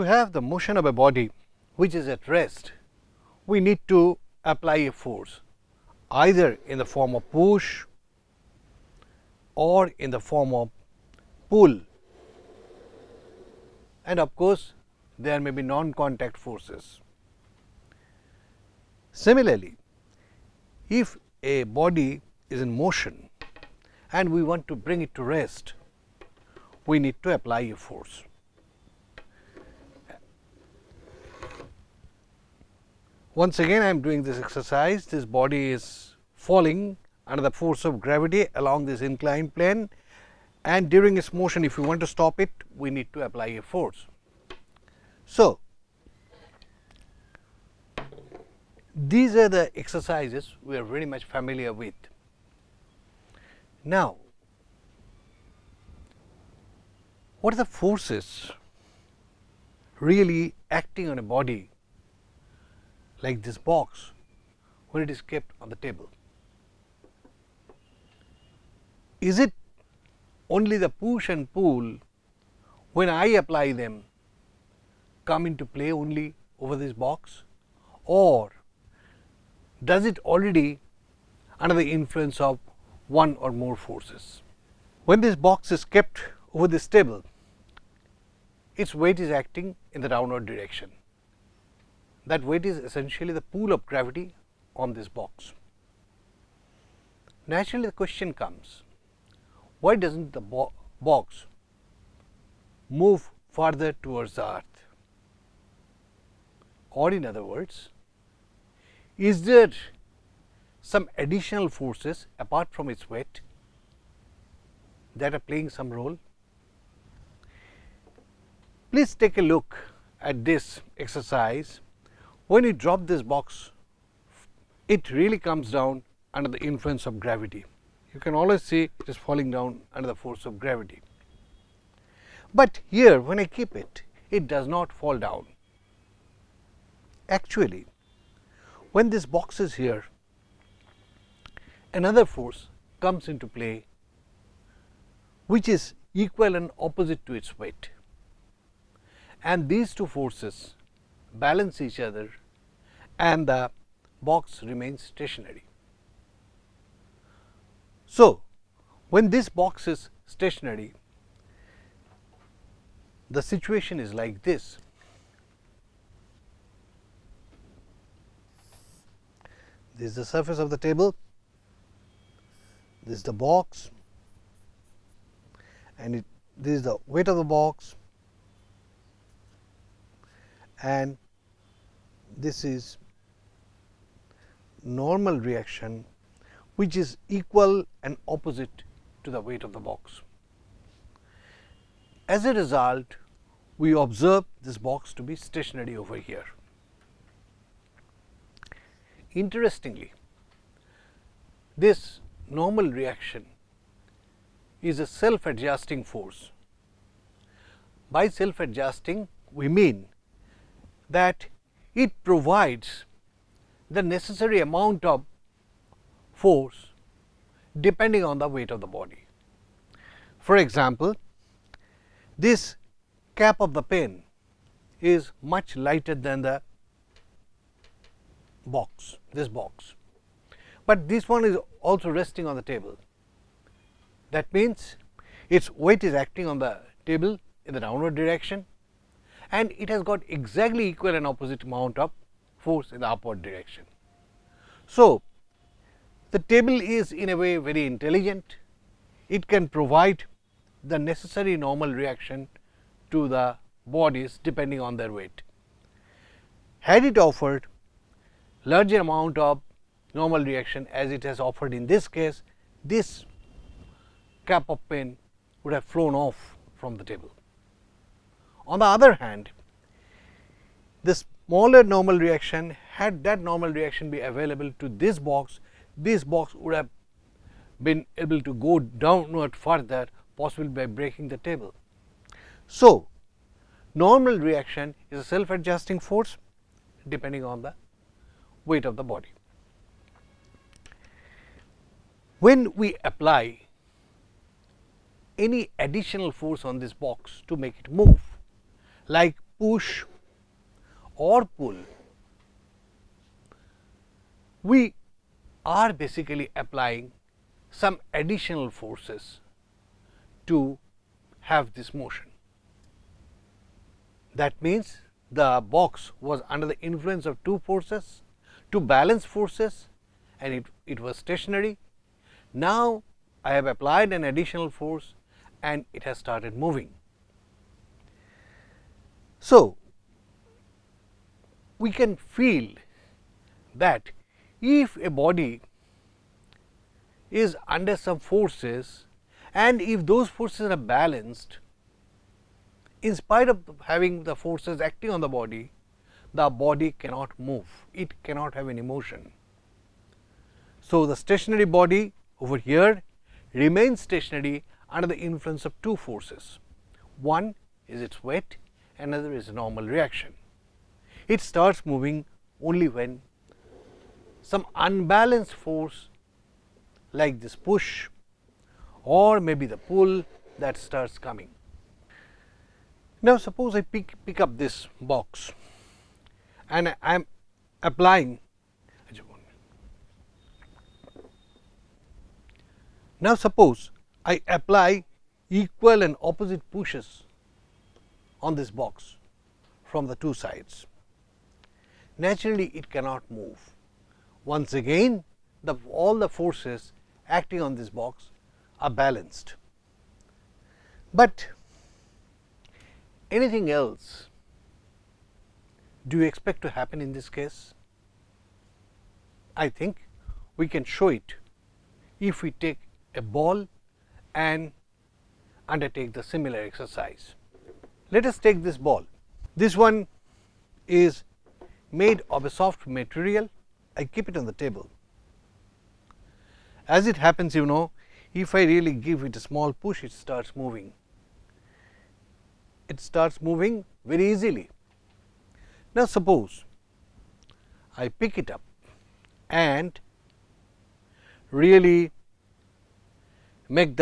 have the motion of a body which is at rest, we need to apply a force either in the form of push or in the form of pull, and of course, there may be non-contact forces. Similarly, if a body is in motion and we want to bring it to rest, we need to apply a force. Once again, I am doing this exercise. This body is falling under the force of gravity along this inclined plane, and during its motion, if we want to stop it, we need to apply a force. So, these are the exercises we are very much familiar with. Now, what are the forces really acting on a body like this box when it is kept on the table? Is it only the push and pull when I apply them come into play only over this box, or does it already under the influence of one or more forces? When this box is kept over this table, its weight is acting in the downward direction. That weight is essentially the pull of gravity on this box. Naturally, the question comes, why does not the box move further towards the earth? Or in other words, is there some additional forces apart from its weight that are playing some role? Please take a look at this exercise. When you drop this box, it really comes down under the influence of gravity. You can always see it is falling down under the force of gravity. But here, when I keep it, it does not fall down. Actually, when this box is here, another force comes into play which is equal and opposite to its weight, and these two forces balance each other and the box remains stationary. So, when this box is stationary, the situation is like this. This is the surface of the table, this is the box, and this is the weight of the box, and this is normal reaction which is equal and opposite to the weight of the box. As a result, we observe this box to be stationary over here. Interestingly, this normal reaction is a self-adjusting force. By self-adjusting, we mean that it provides the necessary amount of force depending on the weight of the body. For example, this cap of the pen is much lighter than the box, this box, but this one is also resting on the table. That means its weight is acting on the table in the downward direction, and it has got exactly equal and opposite amount of force in the upward direction. So, the table is in a way very intelligent. It can provide the necessary normal reaction to the bodies depending on their weight. Had it offered larger amount of normal reaction as it has offered in this case, this cap of pen would have flown off from the table. On the other hand, the smaller normal reaction, had that normal reaction be available to this box would have been able to go downward further, possibly by breaking the table. So, normal reaction is a self-adjusting force depending on the weight of the body. When we apply any additional force on this box to make it move, like push or pull, we are basically applying some additional forces to have this motion. That means the box was under the influence of two forces, two balanced forces, and it was stationary. Now, I have applied an additional force and it has started moving. So, we can feel that if a body is under some forces and if those forces are balanced, in spite of having the forces acting on the body cannot move, it cannot have any motion. So, the stationary body over here remains stationary under the influence of two forces. One is its weight, another is normal reaction. It starts moving only when some unbalanced force like this push or maybe the pull that starts coming. Now, suppose I pick up this box and I am applying. Now, suppose I apply equal and opposite pushes on this box from the two sides. Naturally, it cannot move. Once again, all the forces acting on this box are balanced. But anything else do you expect to happen in this case? I think we can show it if we take a ball and undertake the similar exercise. Let us take this ball. This one is made of a soft material. I keep it on the table. As it happens, if I really give it a small push, it starts moving. It starts moving very easily. Now, suppose I pick it up and really make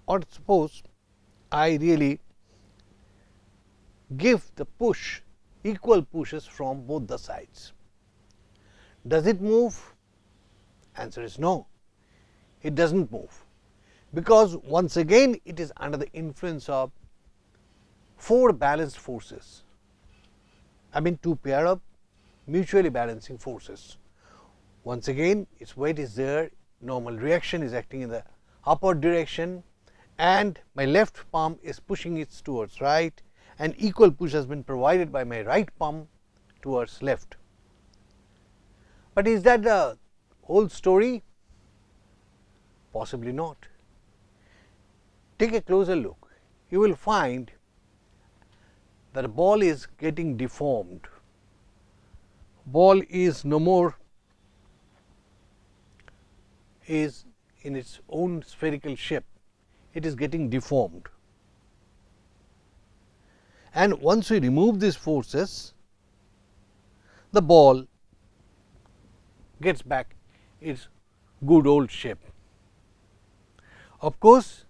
or suppose I really give the push, equal pushes from both the sides. Does it move? Answer is no, it does not move, because once again it is under the influence of four balanced forces. I mean two pair of mutually balancing forces. Once again its weight is there, normal reaction is acting in the upward direction, and my left palm is pushing it towards right, and equal push has been provided by my right palm towards left. But is that the whole story? Possibly not. Take a closer look. You will find that the ball is getting deformed. Ball is no more is in its own spherical shape. It is getting deformed. And once we remove these forces, the ball gets back its good old shape. Of course,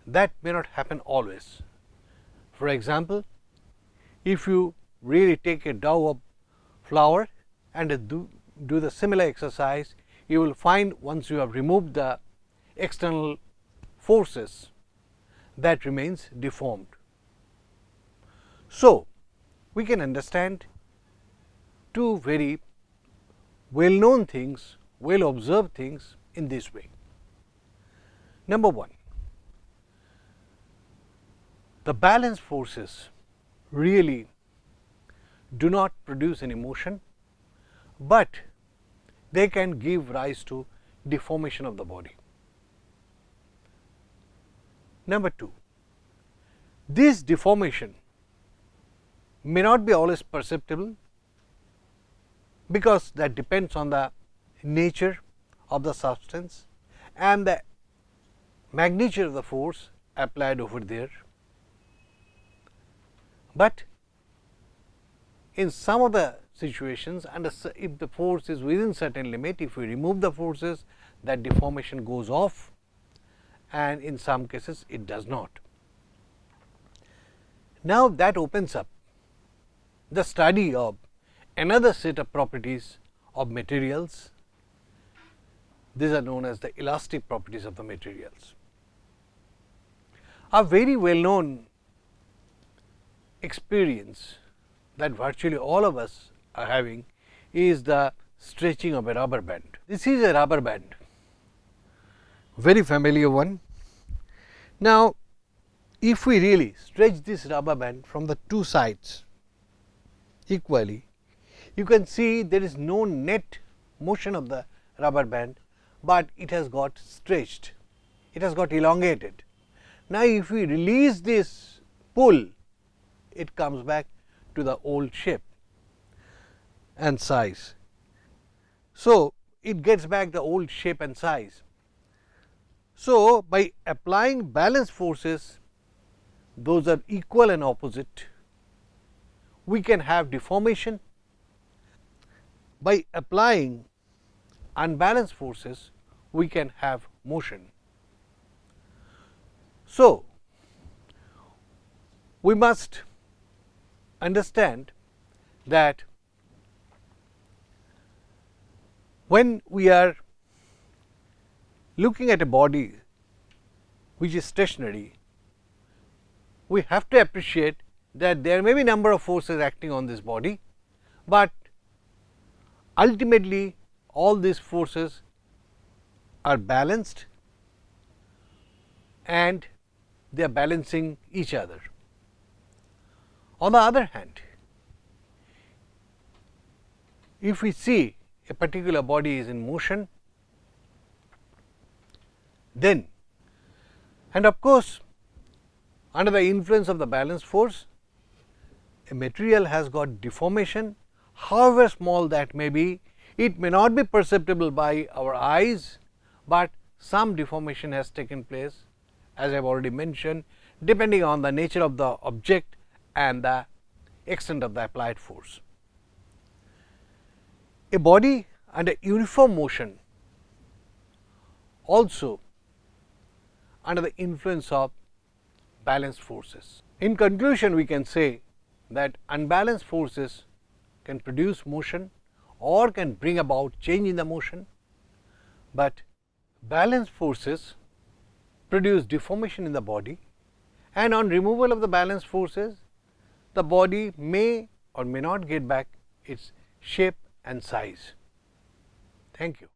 that may not happen always. For example, if you really take a dough of flour and do the similar exercise, you will find once you have removed the external forces, that remains deformed. So, we can understand two very well known things, well observed things in this way. Number one, the balanced forces really do not produce any motion, but they can give rise to deformation of the body. Number two, this deformation may not be always perceptible, because that depends on the nature of the substance and the magnitude of the force applied over there. But in some of the situations, and if the force is within certain limit, if we remove the forces, that deformation goes off, and in some cases it does not. Now that opens up the study of another set of properties of materials. These are known as the elastic properties of the materials. A very well known experience that virtually all of us are having is the stretching of a rubber band. This is a rubber band, very familiar one. Now, if we really stretch this rubber band from the two sides equally, you can see there is no net motion of the rubber band, but it has got stretched, it has got elongated. Now, if we release this pull, it comes back to the old shape and size. So, it gets back the old shape and size. So, by applying balance forces, those are equal and opposite, we can have deformation. By applying unbalanced forces, we can have motion. So, we must understand that when we are looking at a body which is stationary, we have to appreciate that there may be number of forces acting on this body, but ultimately all these forces are balanced and they are balancing each other. On the other hand, if we see a particular body is in motion, then, and of course, under the influence of the balance force, a material has got deformation, however small that may be. It may not be perceptible by our eyes, but some deformation has taken place, as I have already mentioned, depending on the nature of the object and the extent of the applied force. A body under uniform motion also under the influence of balanced forces. In conclusion, we can say that unbalanced forces can produce motion or can bring about change in the motion, but balanced forces produce deformation in the body, and on removal of the balanced forces, the body may or may not get back its shape and size. Thank you.